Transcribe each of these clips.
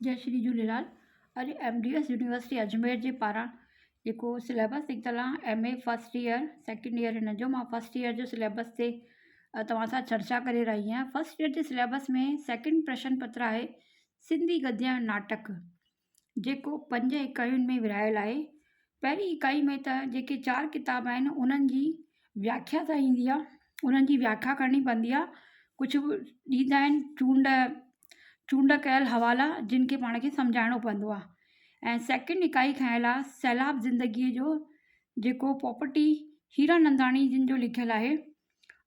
जय श्री झूलेलाल। अॼु MDS university Ajmer जे पारां जेको सिलेबस निकितल आहे MA first year second year हिन जो, मां फस्ट ईयर जो सिलेबस ते तव्हां सां चर्चा करे रही आहियां। फस्ट ईयर जे सिलेबस में सेकेंड प्रश्न पत्र आहे सिंधी गद्य ऐं नाटक, जेको 5 इकाइयुनि में विरहायल आहे। पहिरीं इकाई में त जेके 4 किताब आहिनि उन्हनि जी व्याख्या त ईंदी आहे, उन्हनि जी व्याख्या करणी पवंदी आहे। कुझु ॾींदा आहिनि चूंड कयल हवाला जिन खे पाण खे सम्झाइणो पवंदो आहे। ऐं सेकेंड इकाई खयल आहे सैलाब ज़िंदगीअ जो, जेको पॉपर्टी हीरा नंदाणी जिन जो लिखियलु आहे।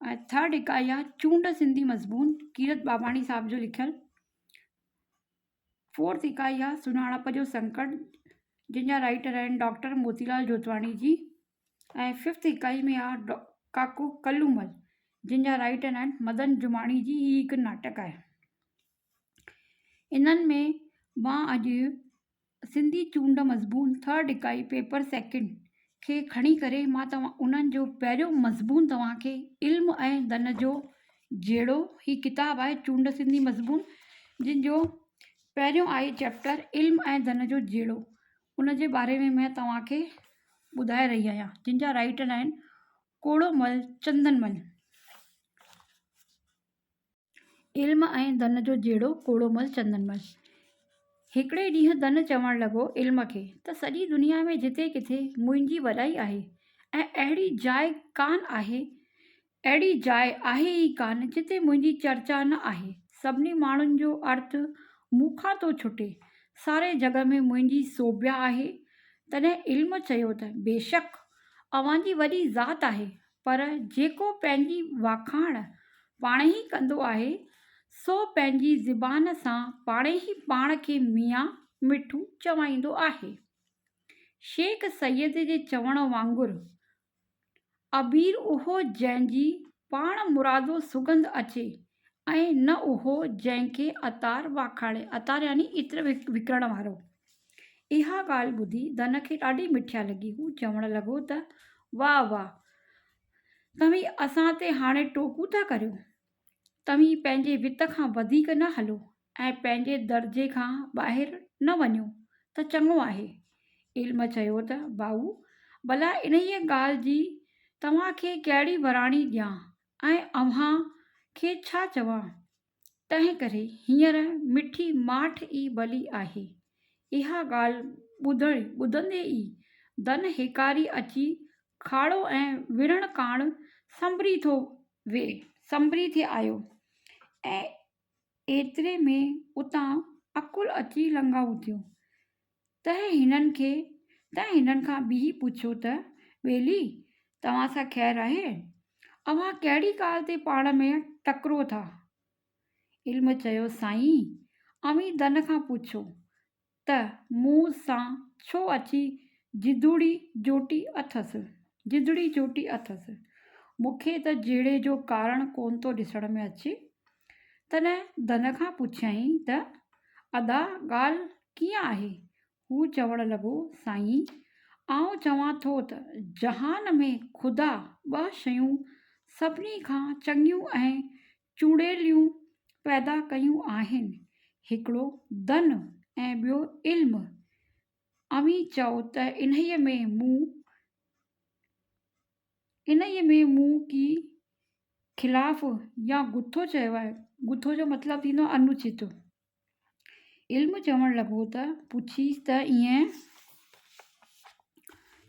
ऐं थर्ड इकाई आहे चूंड सिंधी मज़मून कीरत बाबाणी साहब जो लिखियलु। फोर्थ इकाई आहे सुञाणप जो संकट जिन जा राइटर आहिनि डॉक्टर मोतीलाल जोतवाणी जी। ऐं फिफ्थ इकाई में आहे काको कल्लूमल जिन जा राइटर आहिनि मदन जुमाणी जी। ही हिकु नाटक आहे। इन्हनि में मां अॼु सिंधी चूंड मज़मून थर्ड इकाई पेपर सेकेंड खे खणी करे मां उन्हनि जो पहिरियों मज़मून तव्हांखे इल्म ऐं धन जो जहिड़ो ही किताबु आहे चूंड सिंधी मज़मून, जिन जो पहिरियों आहे चैप्टर इल्म ऐं धन जो जहिड़ो। उन जे बारे में मैं तव्हांखे ॿुधाए रही आहियां, जिन जा राइटर आहिनि कोड़ोमल चंदनमल। इल्म ऐं धन जो जहिड़ो कोड़ोमल चंदनमल। हिकिड़े ॾींहुं धन चवणु लॻो इल्म खे त सॼी दुनिया में जिते किथे मुंहिंजी वॾाई आहे ऐं अहिड़ी जाइ आहे ई कान जिते मुंहिंजी चर्चा न आहे। सभिनी माण्हुनि जो अर्थ मूंखां थो छुटे, सारे जग में मुंहिंजी सोभिया आहे। तॾहिं इल्म चयो त बेशक अव्हांजी वॾी ज़ात आहे, पर जेको पंहिंजी वाखाण पाण ई कंदो आहे सो पंहिंजी ज़बान सां पाणे ई पाण खे मियां मिठू चवाईंदो आहे। शेख सैयद जे चवण वांगुरु अबीर उहो जंहिंजी पाण मुरादो सुगंध अचे ऐं न उहो जंहिंखे अतार वाखाणे। अतार यानी इत्र विकिरण वारो। इहा ॻाल्हि ॿुधी धन खे ॾाढी मिठिया लॻी। हू चवणु लॻो त वाह वाह, तव्हीं असां ते हाणे टोकू था करियो। तव्हीं पंहिंजे वित खां वधीक न हलो ऐं पंहिंजे दर्जे खां ॿाहिरि न वञो त चङो आहे। इल्म चयो त भाऊ, भला इन्हीअ ॻाल्हि जी तव्हांखे कहिड़ी वराणी ॾियां ऐं अव्हां खे छा चवां। तंहिं करे हींअर मिठी माठ ई भली आहे। इहा ॻाल्हि ॿुधंदे ई धन हिकारी अची खाड़ो ऐं विढ़ण काण संभरी थे आयो ऐं एतिरे में उतां अकुल अची लंघाऊ थियो। तंहिं हिननि खां बि पुछियो त ॿेली, तव्हां सां ख़ैरु आहे? अव्हां कहिड़ी ॻाल्हि ते पाण में टकरो था? इल्म चयो साईं, अव्हीं धन खां पुछो त मूं सां छो अची जिदुड़ी जोटी अथसि। मूंखे त जहिड़े जो कारण कोन थो ॾिसण में अचे। तॾहिं धन खां पुछियईं त अदा ॻाल्हि कीअं आहे? हू चवणु लॻो साईं, आउं चवां थो त जहान में ख़ुदा 2 शयूं सभिनी खां चङियूं ऐं चूड़ेलियूं पैदा कयूं आहिनि, हिकिड़ो धन ऐं ॿियो इल्म। अव्हीं चओ त इन्हीअ में मूं की खिलाफ़ या गुथो चयो आहे। गुथो जो मतिलबु थींदो आहे अनुचित। इल्म चवणु लॻो त पुछीस त ईअं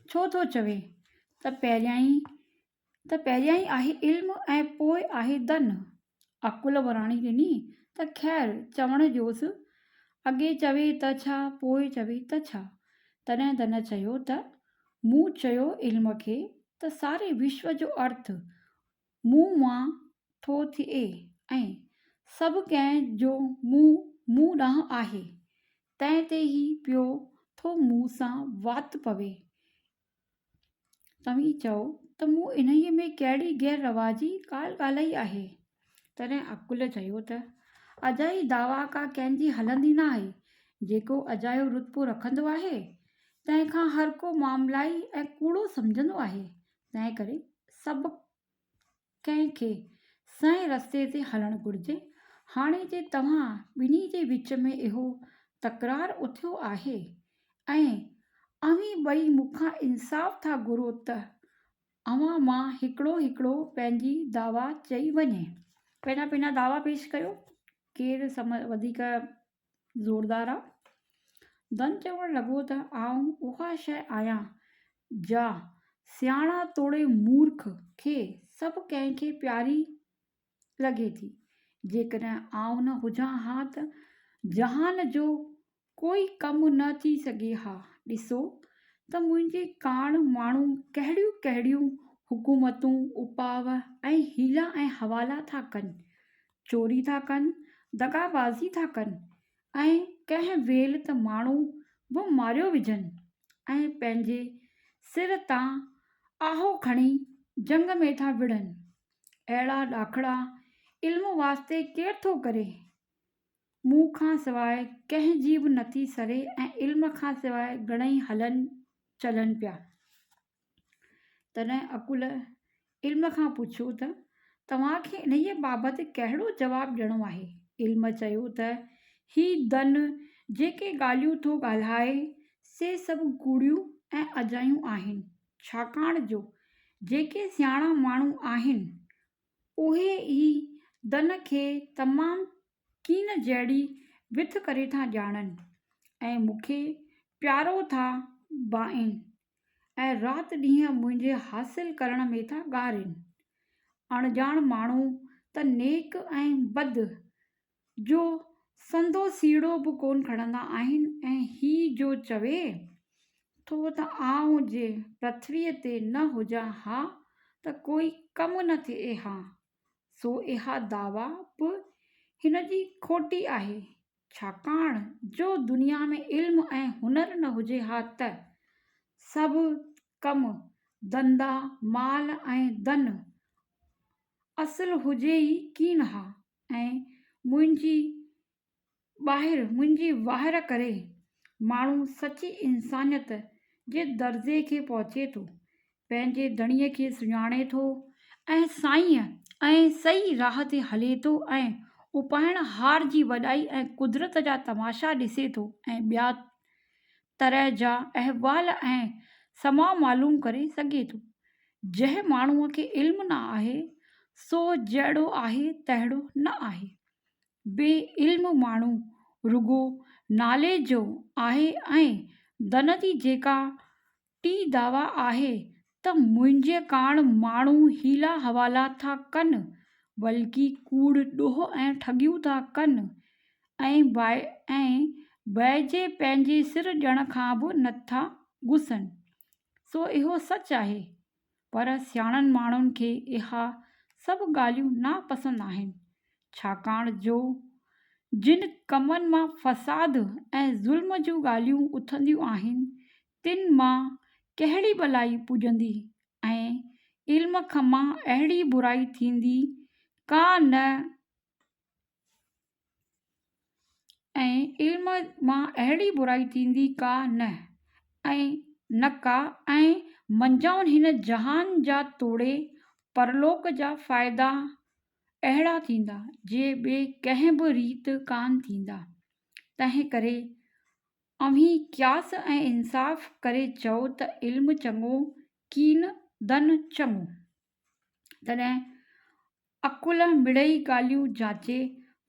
छो थो चवे? त पहिरियां ई आहे इल्म ऐं पोइ आहे धन। अकुल वराणी ॾिनी त ख़ैर चवण जोसि, अॻे चवे त छा पोइ चवे त छा। तॾहिं धन चयो त मूं चयो इल्म खे त सारे विश्व जो अर्थ मूं मां थो थिए ऐं सभु कंहिं जो मूं ॾांहुं आहे, तंहिं ते ई पियो थो मूं सां वात पवे। तव्हीं चओ त मूं इन्हीअ में कहिड़ी गैर रवाजी ॻाल्हि ॻाल्हाई आहे? तॾहिं अकुल चयो त अजाई दावा का कंहिंजी हलंदी न आहे। जेको अजायो रुतबो रखंदो आहे तंहिंखां हर को मामलाई ऐं कूड़ो सम्झंदो आहे। तंहिं करे सभु कंहिंखे सही रस्ते ते हलणु घुरिजे। हाणे जे तव्हां ॿिन्ही जे विच में इहो तकरार उथियो आहे ऐं अव्हीं ॿई मूंखां इंसाफ़ था घुरो त अव्हां मां हिकिड़ो हिकिड़ो पंहिंजी दावा चई वञे। पंहिंजा पंहिंजा दावा पेश कयो, केरु वधीक ज़ोरदार आहे। धन चवणु लॻो त आऊं उहा शइ आहियां जा सियाणा तोड़े मूर्ख खे सभु कंहिंखे प्यारी लॻे थी। जेकॾहिं आऊं न हुजां हा त जहान जो कोई कमु न थी सघे हा। ॾिसो त मुंहिंजे काण माण्हू कहिड़ियूं कहिड़ियूं हुकूमतूं उपाव ऐं हीला ऐं हवाला था कनि, चोरी था कनि, दगाबाज़ी था कनि ऐं कंहिं वेल त माण्हू बि मारियो विझनि ऐं पंहिंजे सिर तां आहो खणी जंग में था विढ़नि। अहिड़ा ॾाखड़ा इल्म वास्ते केरु थो करे? मूं खां सवाइ कंहिंजी बि नथी सरे ऐं इल्म खां सवाइ घणेई हलनि चलनि पिया। तॾहिं अकुल इल्म खां पुछियो त तव्हांखे इन्हीअ बाबति कहिड़ो जवाबु ॾियणो आहे? इल्म चयो त ही धन जेके ॻाल्हियूं थो ॻाल्हाए से सभु कूड़ियूं ऐं अजायूं आहिनि, छाकाणि जो जेके सियाणा माण्हू आहिनि उहे ई धन खे तमामु कीन जहिड़ी विथ करे था ॼाणनि ऐं मूंखे प्यारो था बाहिनि ऐं राति ॾींहुं मुंहिंजे हासिल करण में था ॻारनि। अणॼाण माण्हू त नेक ऐं बद जो संदो सीड़ो बि कोन खणंदा आहिनि ऐं ही जो चवे थो त आऊं जे पृथ्वीअ ते न हुजां हा त कोई कमु न थिए हा, सो इहा दावा बि हिन जी खोटी आहे, छाकाणि जो दुनिया में इल्म ऐं हुनर न हुजे हा त सभु कम धंधा माल ऐं धन असुल हुजे ई कीन हा ऐं मुंहिंजी वाहिर करे माण्हू सची इंसानियत जे दर्जे खे पहुचे थो, पंहिंजे धणीअ खे सुञाणे थो ऐं साईं ऐं सही राह ते हले थो ऐं उपाइण हार जी वॾाई ऐं कुदरत जा तमाशा ॾिसे थो ऐं ॿिया तरह जा अहवाल ऐं समा मालूम करे सघे थो। जंहिं माण्हूअ खे इल्म न आहे सो जहिड़ो आहे तहिड़ो न आहे। बे इल्म माण्हू रुगो नाले जो आहे ऐं धन जी जेका टी दावा आहे त मुंहिंजे काण माण्हू हीला हवाला था कनि, बल्कि कूड़ ॾोह ऐं ठगियूं था कनि ऐं बैजे पंहिंजे सिर ॾियण खां बि नथा घुसनि, सो इहो सच आहे। पर सियाणनि माण्हुनि खे इहा सभु ॻाल्हियूं नापसंदि आहिनि, छाकाणि जो जिन कमनि मां फ़साद ऐं ज़ुल्म जूं ॻाल्हियूं उथंदियूं आहिनि तिन मां कहिड़ी भलाई पुॼंदी ऐं इल्म मां अहिड़ी बुराई थींदी का न ऐं मंजाउनि हिन जहान जा तोड़े परलोक जा फ़ाइदा अहिड़ा थींदा जे ॿिए कंहिं बि रीति कान थींदा। तंहिं करे अव्हीं क़यास ऐं इंसाफ़ करे चओ त इल्म चङो कीन धन चङो। तॾहिं अकुल मिड़ई ॻाल्हियूं जाचे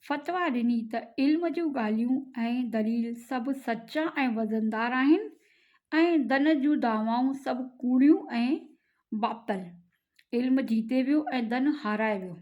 फ़तवा ॾिनी त इल्म जूं ॻाल्हियूं ऐं दलील सभु सचा ऐं वज़नदार आहिनि ऐं धन जूं दावाऊं सभु कूड़ियूं ऐं बातल। इल्म जीते वियो ऐं धन हाराए वियो।